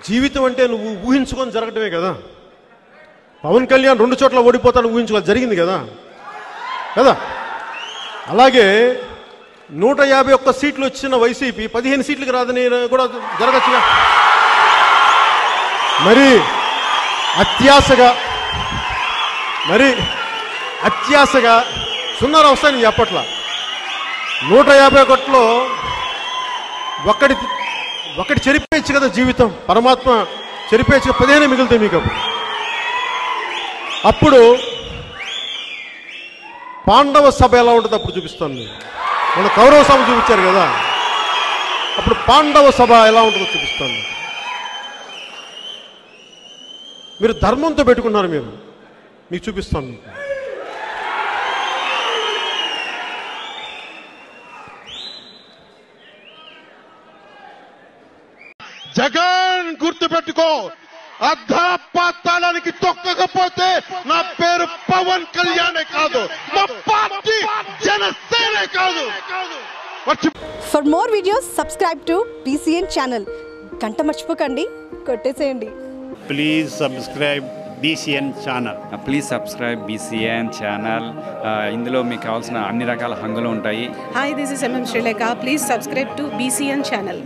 జీవితం అంటే నువ్వు ఊహించుకొని జరగటమే కదా. పవన్ కళ్యాణ్ 2 చోట్ల ఓడిపోతాను ఊహించుకోవాలి, జరిగింది కదా కదా. అలాగే 151 సీట్లు వచ్చిన వైసీపీ 15 సీట్లకు రాదని కూడా జరగచ్చుగా. మరి అత్యాశగా సున్నారా వస్తాయని చెప్పట్ల. 151లో ఒకటి చెరిపేయచ్చు కదా జీవితం. పరమాత్మ చెరిపేయచ్చు, 15 మిగులుతాయి మీకు. అప్పుడు పాండవ సభ ఎలా ఉంటుంది అప్పుడు చూపిస్తాను నేను. మన కౌరవ సభ చూపించారు కదా, అప్పుడు పాండవ సభ ఎలా ఉంటుందో చూపిస్తాను. మీరు ధర్మంతో పెట్టుకున్నారు, మీకు చూపిస్తాను. మీకు జగన్ గుర్తుపెట్టుకో, అర్ధపాతాళానికి తొక్కకపోతే నా పేరు పవన్ కళ్యాణే కాదు, మా పార్టీ జనసేనే కాదు. For more videos subscribe to BCN channel. గంట మర్చిపోకండి, కొట్టేసేయండి. Please subscribe BCN channel. Please subscribe BCN channel. ఇందులో మీకు కావాల్సిన అన్ని రకాల హంగులు ఉంటాయి. Hi, this is MM Sri Lanka. Please subscribe to BCN channel.